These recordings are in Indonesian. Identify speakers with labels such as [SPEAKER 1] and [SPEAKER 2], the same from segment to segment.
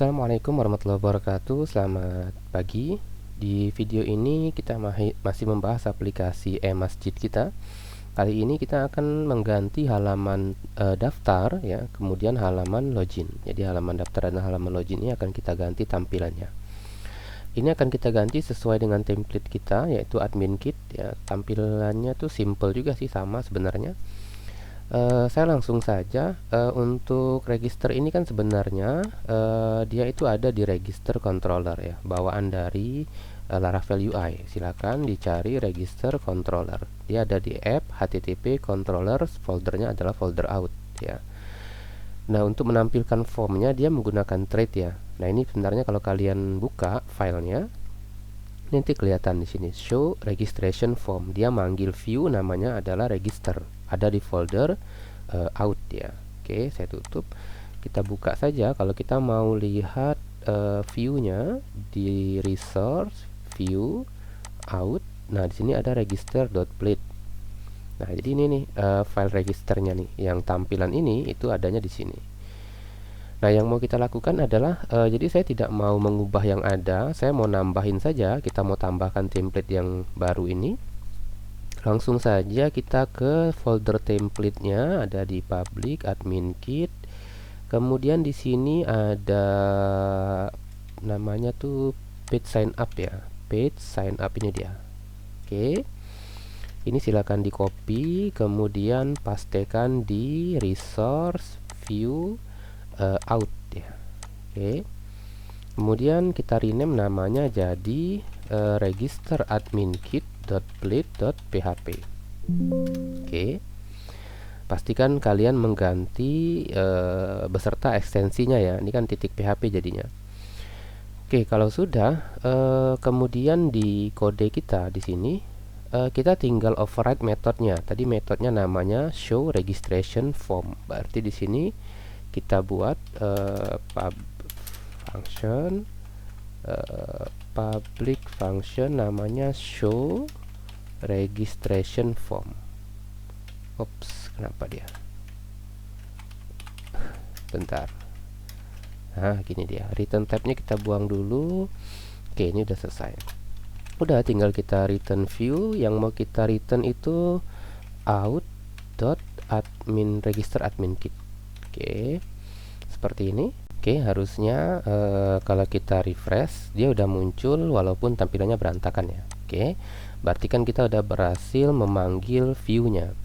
[SPEAKER 1] Assalamualaikum warahmatullahi wabarakatuh. Selamat pagi. Di video ini kita masih membahas aplikasi e-masjid kita. Kali ini kita akan mengganti halaman daftar ya, kemudian halaman login. Jadi halaman daftar dan halaman login ini akan kita ganti tampilannya. Ini akan kita ganti sesuai dengan template kita, yaitu admin kit ya. Tampilannya tuh simple juga sih, sama sebenarnya. Saya langsung saja. Untuk register ini kan sebenarnya dia itu ada di register controller ya, bawaan dari Laravel UI. Silakan dicari register controller. Dia ada di app http controllers, foldernya adalah folder out ya. Nah, untuk menampilkan formnya dia menggunakan thread ya. Nah, ini sebenarnya kalau kalian buka filenya nanti kelihatan di sini show registration form. Dia manggil view, namanya adalah register, ada di folder out ya. Oke, saya tutup. Kita buka saja. Kalau kita mau lihat view-nya di resource view out. Nah, di sini ada register.plate. Nah, jadi ini nih file registernya nih. Yang tampilan ini itu adanya di sini. Nah, yang mau kita lakukan adalah jadi saya tidak mau mengubah yang ada, saya mau nambahin saja. Kita mau tambahkan template yang baru ini. Langsung saja kita ke folder template-nya, ada di public admin kit. Kemudian di sini ada namanya tuh page sign up ya. Page sign up ini dia. Oke. Ini silakan di copy, kemudian pastekan di resource view out ya. Oke. Kemudian kita rename namanya jadi register admin kit.plate.php. Oke. Pastikan kalian mengganti beserta ekstensinya ya. Ini kan titik .php jadinya. Oke, kalau sudah kemudian di kode kita di sini kita tinggal override metodenya. Tadi metodenya namanya show registration form. Berarti di sini kita buat function public function namanya show registration form. Ops, kenapa dia? Bentar. Nah, gini dia. Return type-nya kita buang dulu. Oke, ini udah selesai. Udah, tinggal kita return view. Yang mau kita return itu out.admin register admin kit. Oke, seperti ini. Oke, harusnya kalau kita refresh dia udah muncul walaupun tampilannya berantakan ya. Oke, berarti kan kita udah berhasil memanggil view-nya.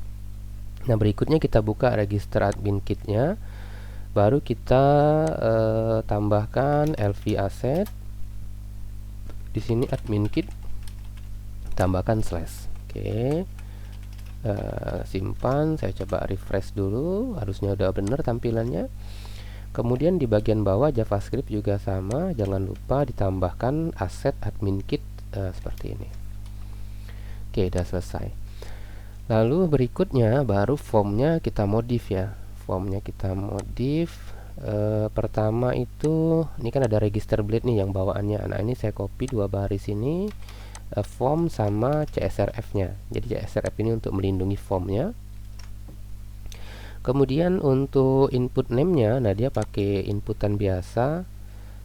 [SPEAKER 1] Nah, berikutnya kita buka register admin kit-nya. Baru kita tambahkan LV asset. Di sini admin kit tambahkan slash. Oke. Simpan, saya coba refresh dulu, harusnya udah bener tampilannya. Kemudian di bagian bawah JavaScript juga sama, jangan lupa ditambahkan aset admin kit seperti ini. Oke, udah selesai. Lalu berikutnya baru formnya kita modif ya. Formnya kita modif. Pertama itu ini kan ada register blade nih yang bawaannya. Nah, ini saya copy dua baris ini. Form sama CSRF-nya. Jadi CSRF ini untuk melindungi formnya. Kemudian untuk input name-nya, nah dia pakai inputan biasa.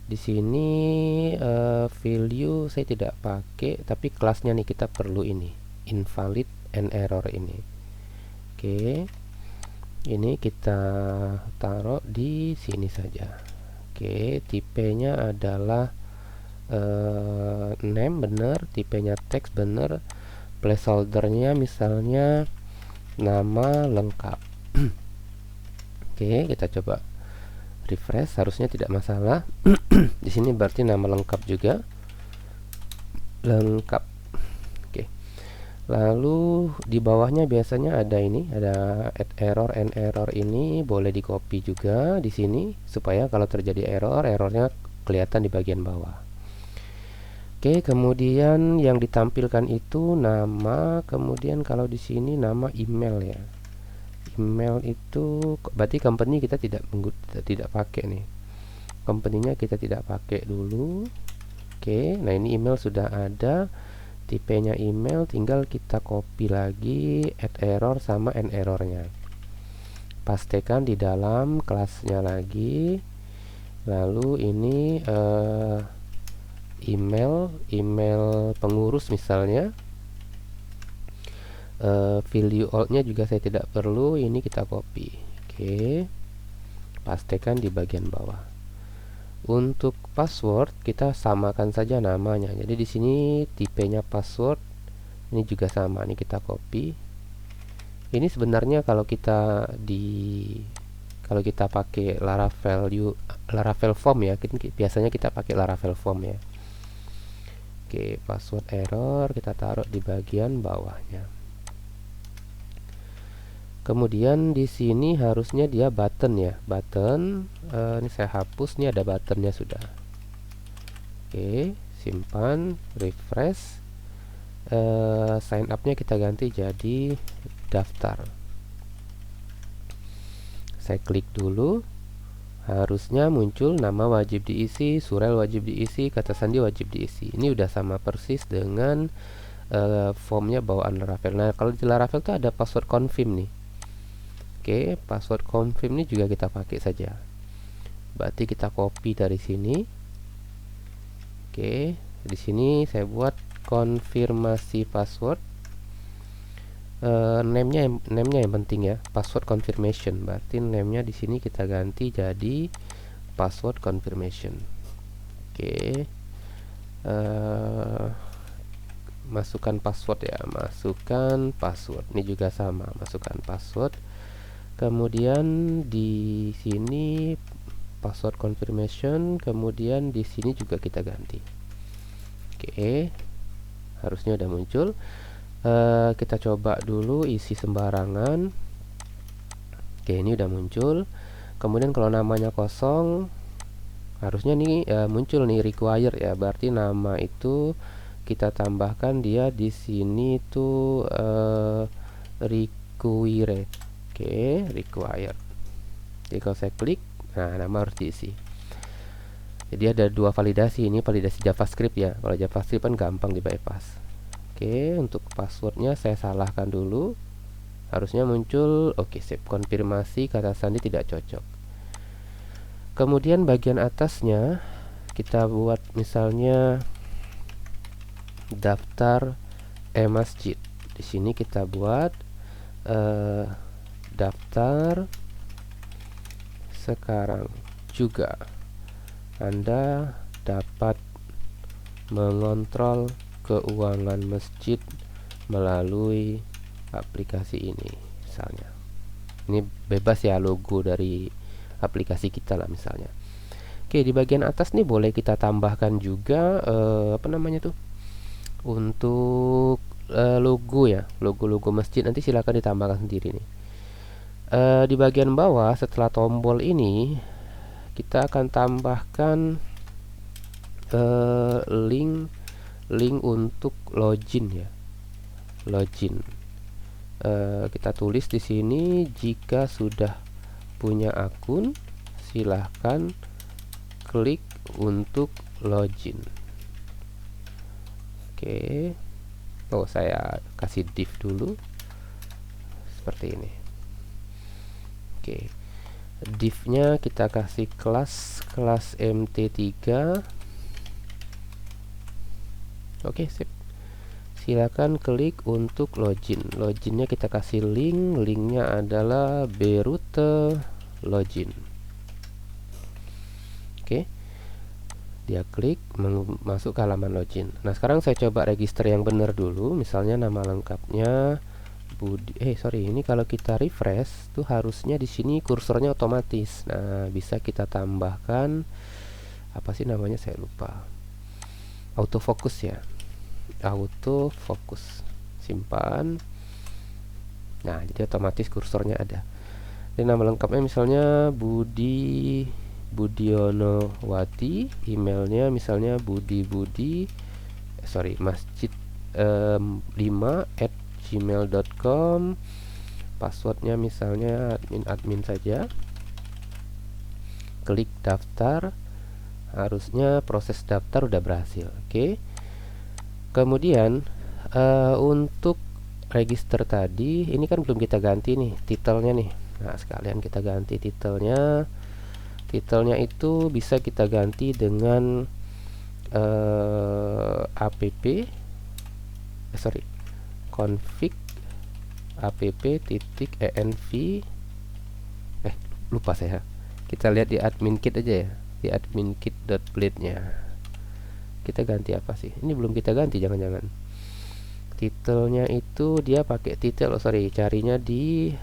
[SPEAKER 1] Di sini value saya tidak pakai, tapi kelasnya nih kita perlu ini, invalid and error ini. Oke. Ini kita taruh di sini saja. Oke, tipenya adalah name bener, tipenya teks bener, placeholdernya misalnya nama lengkap. Oke, kita coba refresh, harusnya tidak masalah. Di sini berarti nama lengkap juga, lengkap. Oke, lalu di bawahnya biasanya ada ini, ada add error and error ini boleh di copy juga di sini supaya kalau terjadi error, errornya kelihatan di bagian bawah. Oke, kemudian yang ditampilkan itu nama, kemudian kalau di sini nama email ya. Email itu berarti company kita tidak pakai nih. Company-nya kita tidak pakai dulu. Oke, nah ini email sudah ada. Tipenya email, tinggal kita copy lagi add error sama end errornya. Pastekan di dalam kelasnya lagi. Lalu ini email pengurus misalnya. Value old-nya juga saya tidak perlu, ini kita copy. Oke, pastekan di bagian bawah. Untuk password kita samakan saja namanya. Jadi di sini tipenya password, ini juga sama. Ini kita copy. Ini sebenarnya kalau kita pakai Laravel form ya, biasanya kita pakai Laravel form ya. Oke, password error kita taruh di bagian bawahnya. Kemudian di sini harusnya dia button ya, button. Ini saya hapus, nih ada buttonnya sudah. Oke, simpan, refresh. Sign up-nya kita ganti jadi daftar. Saya klik dulu, harusnya muncul nama wajib diisi, surel wajib diisi, kata sandi wajib diisi. Ini udah sama persis dengan formnya bawaan Laravel. Nah, kalau di Laravel tuh ada password confirm nih. Oke, password confirm ini juga kita pakai saja. Berarti kita copy dari sini. Oke, di sini saya buat konfirmasi password. Name-nya yang penting ya, password confirmation. Berarti name-nya di sini kita ganti jadi password confirmation. Oke, masukkan password ya, masukkan password. Ini juga sama, masukkan password. Kemudian di sini password confirmation, kemudian di sini juga kita ganti. Oke, harusnya udah muncul. Kita coba dulu isi sembarangan. Oke, ini udah muncul. Kemudian kalau namanya kosong, harusnya nih muncul nih required ya. Berarti nama itu kita tambahkan dia di sini tuh required. Oke, required. Jadi kalau saya klik, nah nama harus diisi. Jadi ada dua validasi, ini validasi JavaScript ya. Kalau JavaScript kan gampang di bypass. Oke, untuk passwordnya saya salahkan dulu. Harusnya muncul, oke, sip, konfirmasi kata sandi tidak cocok. Kemudian bagian atasnya kita buat misalnya daftar e-masjid. Di sini kita buat daftar sekarang juga Anda dapat mengontrol keuangan masjid melalui aplikasi ini misalnya. Ini bebas ya, logo dari aplikasi kita lah misalnya. Oke, di bagian atas nih boleh kita tambahkan juga apa namanya tuh, untuk logo ya, logo masjid. Nanti silakan ditambahkan sendiri nih. Di bagian bawah setelah tombol ini kita akan tambahkan link untuk login ya, login. Kita tulis di sini, jika sudah punya akun silahkan klik untuk login. Oke, saya kasih div dulu seperti ini. Oke, div-nya kita kasih kelas mt3. Oke, sip. Silakan klik untuk login. Loginnya kita kasih linknya adalah beroute login. Oke, dia klik masuk ke halaman login. Nah, sekarang saya coba register yang benar dulu. Misalnya nama lengkapnya Budi. Ini kalau kita refresh tuh harusnya di sini kursornya otomatis. Nah, bisa kita tambahkan apa sih namanya, saya lupa. Autofocus ya. Autofocus. Simpan. Nah, jadi otomatis kursornya ada. Dan nama lengkapnya misalnya Budionowati, emailnya misalnya masjid5@gmail.com, passwordnya misalnya admin saja. Klik daftar, harusnya proses daftar udah berhasil. Oke. Kemudian untuk register tadi, ini kan belum kita ganti nih titelnya nih. Nah, sekalian kita ganti titelnya. Titelnya itu bisa kita ganti dengan config app-env, lupa saya. Kita lihat di admin kit aja ya, di admin kit.blade nya kita ganti apa sih? Ini belum kita ganti, jangan-jangan titelnya itu dia pakai titel, carinya di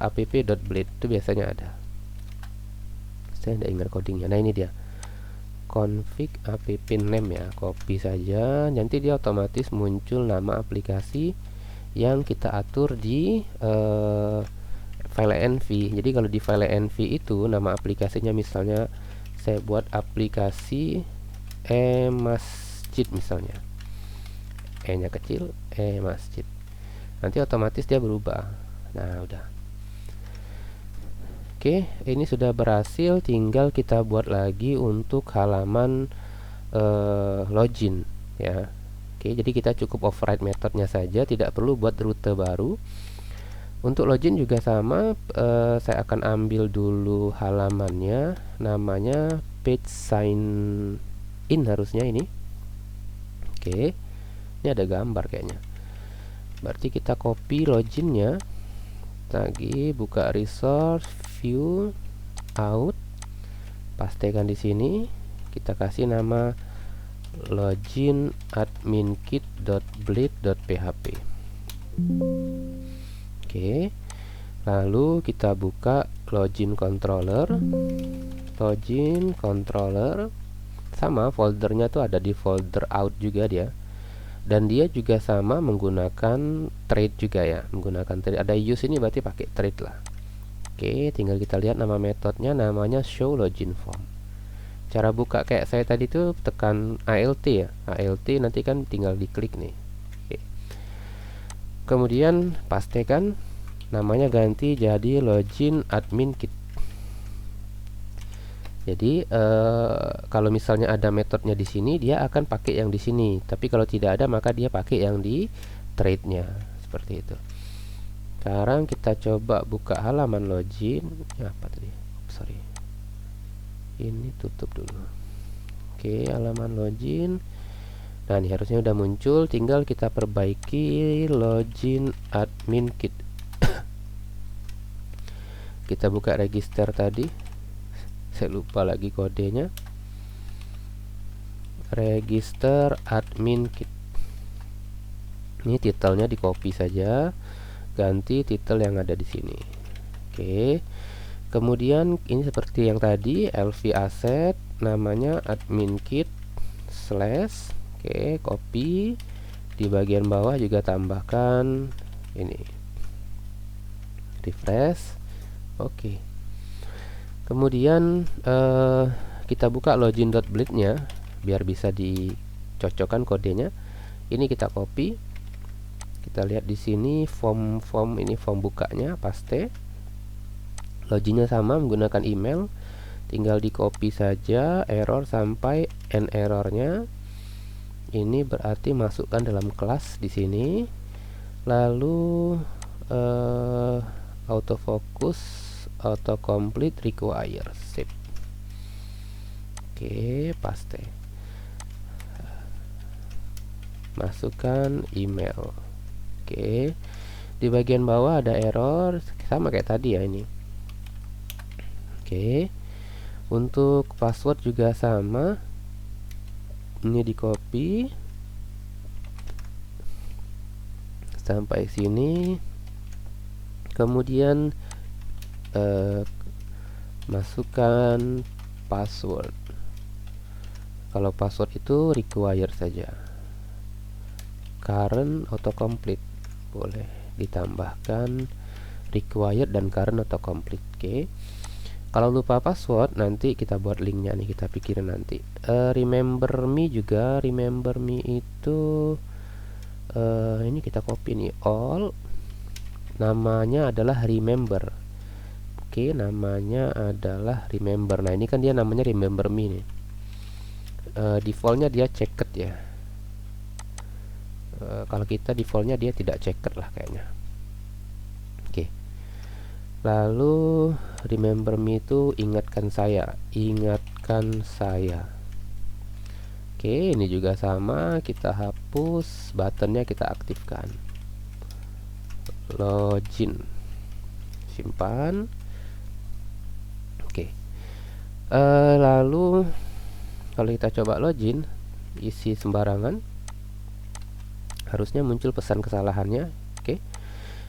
[SPEAKER 1] app.blade itu biasanya ada. Saya tidak ingat codingnya. Nah, ini dia config app name ya, copy saja, nanti dia otomatis muncul nama aplikasi yang kita atur di file env. Jadi kalau di file env itu nama aplikasinya, misalnya saya buat aplikasi masjid misalnya, nya kecil, masjid, nanti otomatis dia berubah. Nah, udah. Oke, ini sudah berhasil, tinggal kita buat lagi untuk halaman login ya. Oke, jadi kita cukup override metodenya saja, tidak perlu buat rute baru. Untuk login juga sama, saya akan ambil dulu halamannya, namanya page sign in harusnya ini. Oke, ini ada gambar kayaknya, berarti kita copy loginnya lagi, buka resource, view, out, pastekan di sini, kita kasih nama login admin kit.blade.php. Oke, lalu kita buka login controller. Login controller sama, foldernya tuh ada di folder out juga dia, dan dia juga sama menggunakan trade juga ya, menggunakan trade. Ada use ini berarti pakai trade lah. Oke, tinggal kita lihat nama metodenya, namanya show login form. Cara buka kayak saya tadi tuh tekan alt ya, alt, nanti kan tinggal diklik nih. Oke. Kemudian pastekan namanya, ganti jadi login admin kit. Jadi kalau misalnya ada metodenya di sini, dia akan pakai yang di sini. Tapi kalau tidak ada, maka dia pakai yang di trade-nya, seperti itu. Sekarang kita coba buka halaman login. Apa tadi? Sorry, ini tutup dulu. Oke, halaman login. Nah, ini harusnya udah muncul. Tinggal kita perbaiki login admin kit. Kita buka register tadi. Saya lupa lagi kodenya. Register admin kit. Ini titelnya di copy saja, ganti titel yang ada di sini. Oke. Kemudian ini seperti yang tadi, LV asset, namanya admin kit slash. Oke, copy. Di bagian bawah juga tambahkan ini. Refresh. Oke. Kemudian kita buka login.blade nya biar bisa dicocokkan kodenya. Ini kita copy, kita lihat di sini form ini form bukanya, paste. Loginnya sama menggunakan email, tinggal di copy saja, error sampai end errornya. Ini berarti masukkan dalam kelas di sini, lalu autofocus, autocomplete require, sip. Oke, paste, masukkan email. Oke, di bagian bawah ada error sama kayak tadi ya ini. Oke, untuk password juga sama, ini di copy sampai sini, kemudian masukkan password. Kalau password itu require saja, current autocomplete boleh ditambahkan required dan current autocomplete. Oke. Kalau lupa password, nanti kita buat linknya nih, kita pikirin nanti. Remember me juga, remember me itu ini kita copy nih, all, namanya adalah remember. Oke, namanya adalah remember. Nah, ini kan dia namanya remember me nih. Defaultnya dia checked ya. Kalau kita defaultnya dia tidak checked lah kayaknya. Oke. Lalu remember me itu ingatkan saya. Oke, ini juga sama, kita hapus, buttonnya kita aktifkan. Login, simpan. Oke. Lalu kalau kita coba login, isi sembarangan, harusnya muncul pesan kesalahannya. Oke.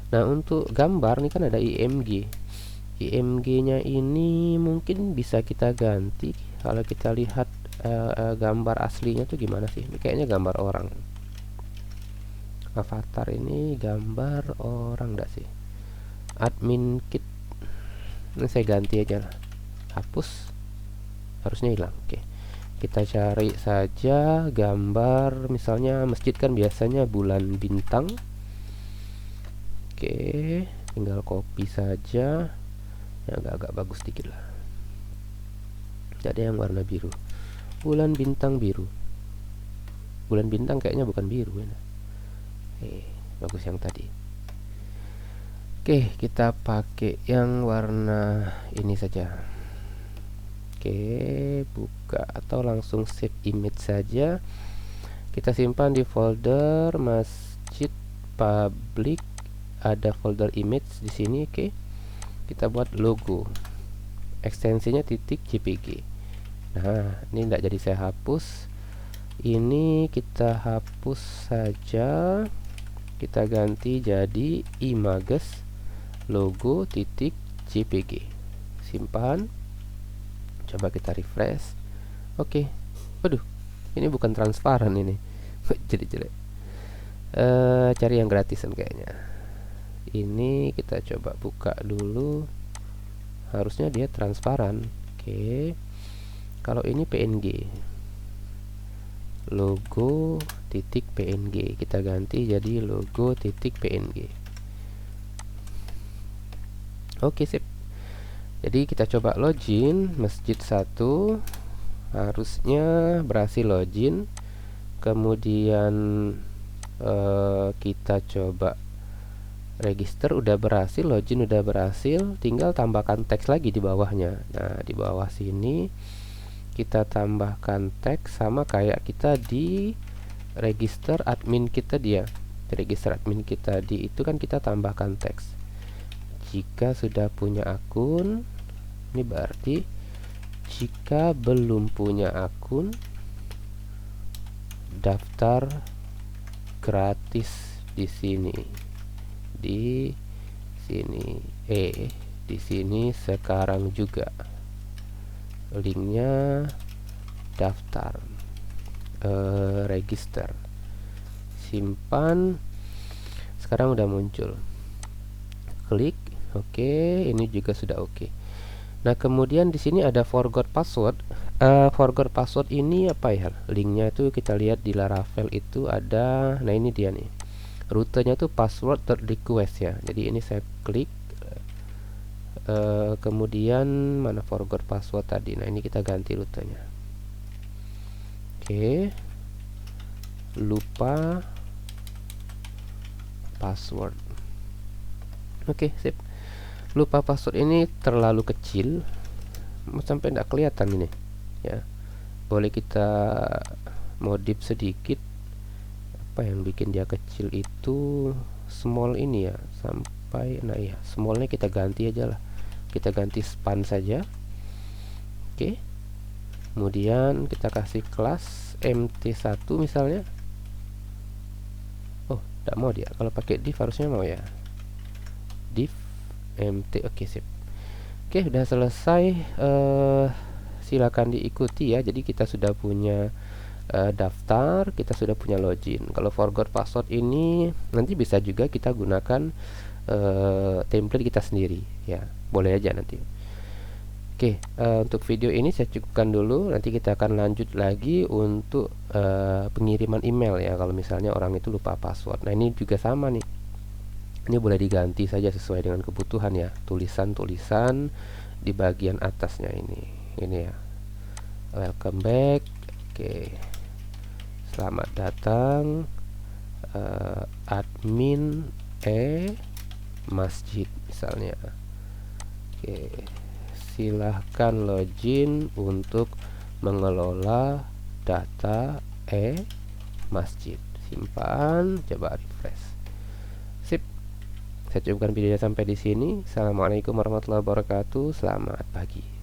[SPEAKER 1] Nah, untuk gambar ini kan ada IMG. IMG-nya ini mungkin bisa kita ganti. Kalau kita lihat gambar aslinya tuh gimana sih? Ini kayaknya gambar orang. Avatar ini gambar orang enggak sih? Admin kit. Ini saya ganti aja lah. Hapus. Harusnya hilang. Oke. Kita cari saja gambar, misalnya masjid kan biasanya bulan bintang. Oke, tinggal copy saja. Yang agak-agak bagus dikit lah. Jadi yang warna biru. Bulan bintang biru. Bulan bintang kayaknya bukan biru ya. Bagus yang tadi. Oke, kita pakai yang warna ini saja. Oke, buka atau langsung save image saja. Kita simpan di folder masjid public. Ada folder image di sini. Oke, kita buat logo, ekstensinya .jpg. Nah, ini tidak jadi saya hapus. Ini kita hapus saja. Kita ganti jadi images logo .jpg. Simpan. Coba kita refresh. Oke. Waduh, ini bukan transparan ini. Jadi jelek. Cari yang gratisan kayaknya. Ini kita coba buka dulu. Harusnya dia transparan. Oke. Kalau ini PNG, logo .png, kita ganti jadi logo .png. Oke, sip. Jadi kita coba login masjid 1. Harusnya berhasil login. Kemudian kita coba register, udah berhasil, login udah berhasil, tinggal tambahkan teks lagi di bawahnya. Nah, di bawah sini kita tambahkan teks sama kayak kita di register admin kita dia. Di register admin kita di itu kan kita tambahkan teks. Jika sudah punya akun, ini berarti jika belum punya akun, daftar gratis di sini. Di sini di sini sekarang juga linknya daftar, register, simpan. Sekarang udah muncul, klik oke. Ini juga sudah oke. Nah, kemudian di sini ada forgot password. Forgot password ini apa ya? Linknya itu kita lihat di Laravel itu ada. Nah, ini dia nih, rutenya tuh password third request ya. Jadi ini saya klik, kemudian mana forgot password tadi. Nah, ini kita ganti rutenya. Oke, lupa password. Oke, sip. Lupa password ini terlalu kecil, sampai tidak kelihatan ini ya. Boleh kita modif sedikit. Apa yang bikin dia kecil itu small ini ya, sampai, nah ya, smallnya kita ganti aja lah, kita ganti span saja. Oke, kemudian kita kasih kelas mt1 misalnya. Oh, tidak mau dia. Kalau pakai div harusnya mau ya, div mt. Oke, sip. Oke, udah selesai. Silakan diikuti ya. Jadi kita sudah punya daftar, kita sudah punya login. Kalau forgot password ini nanti bisa juga kita gunakan template kita sendiri ya, boleh aja nanti. Oke, untuk video ini saya cukupkan dulu. Nanti kita akan lanjut lagi untuk pengiriman email ya, kalau misalnya orang itu lupa password. Nah, ini juga sama nih, ini boleh diganti saja sesuai dengan kebutuhan ya, tulisan-tulisan di bagian atasnya ini ya, welcome back. Oke, selamat datang admin masjid misalnya. Oke, silahkan login untuk mengelola data masjid. Simpan, coba refresh. Sip. Saya cukupkan videonya sampai di sini. Assalamualaikum warahmatullahi wabarakatuh. Selamat pagi.